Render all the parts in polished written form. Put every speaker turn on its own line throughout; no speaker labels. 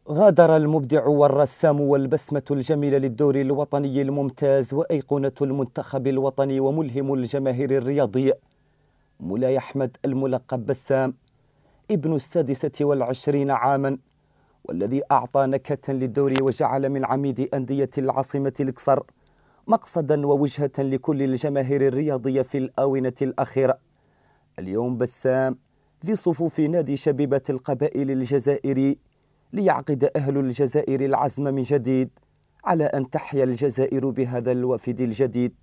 غادر المبدع والرسام والبسمة الجميلة للدور الوطني الممتاز وأيقونة المنتخب الوطني وملهم الجماهير الرياضي مولاي أحمد الملقب بسام، ابن 26 عاما، والذي أعطى نكهة للدور وجعل من عميد أندية العاصمة الأقصر مقصدا ووجهة لكل الجماهير الرياضية في الآونة الأخيرة. اليوم بسام في صفوف نادي شبيبة القبائل الجزائري، ليعقد أهل الجزائر العزم من جديد على أن تحيا الجزائر بهذا الوافد الجديد،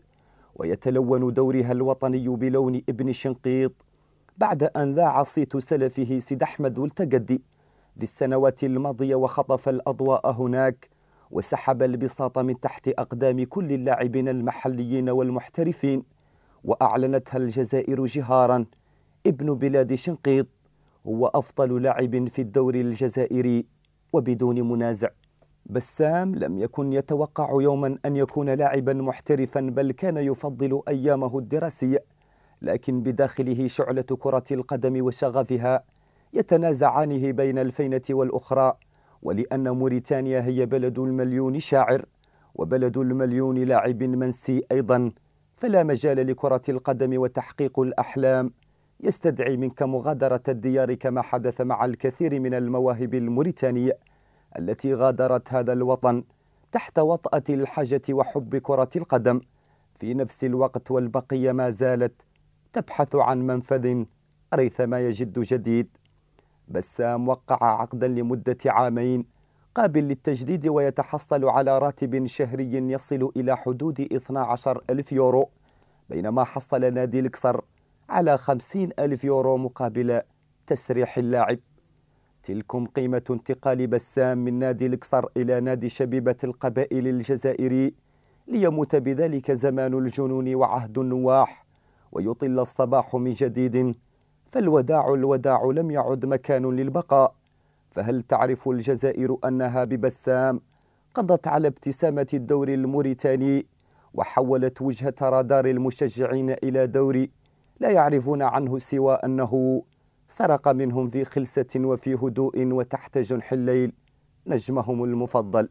ويتلون دورها الوطني بلون ابن شنقيط بعد أن ذاع صيت سلفه سيد أحمد والتقدي في السنوات الماضية وخطف الأضواء هناك وسحب البساط من تحت أقدام كل اللاعبين المحليين والمحترفين، وأعلنتها الجزائر جهارا: ابن بلاد شنقيط هو أفضل لاعب في الدوري الجزائري وبدون منازع. بسام لم يكن يتوقع يوما أن يكون لاعبا محترفا، بل كان يفضل أيامه الدراسية، لكن بداخله شعلة كرة القدم وشغفها يتنازعانه بين الفينة والأخرى، ولأن موريتانيا هي بلد المليون شاعر وبلد المليون لاعب منسي أيضا، فلا مجال لكرة القدم وتحقيق الأحلام يستدعي منك مغادرة الديار، كما حدث مع الكثير من المواهب الموريتانية التي غادرت هذا الوطن تحت وطأة الحاجة وحب كرة القدم، في نفس الوقت والبقية ما زالت تبحث عن منفذ ريثما يجد جديد. بسام وقع عقدا لمدة عامين قابل للتجديد، ويتحصل على راتب شهري يصل إلى حدود 12 ألف يورو، بينما حصل نادي الأقصر على 50 ألف يورو مقابل تسريح اللاعب. تلكم قيمة انتقال بسام من نادي الأقصر إلى نادي شبيبة القبائل الجزائري، ليموت بذلك زمان الجنون وعهد النواح ويطل الصباح من جديد، فالوداع لم يعد مكان للبقاء. فهل تعرف الجزائر أنها ببسام قضت على ابتسامة الدوري الموريتاني، وحولت وجهة رادار المشجعين إلى دوري لا يعرفون عنه سوى أنه سرق منهم في خلسة وفي هدوء وتحت جنح الليل نجمهم المفضل؟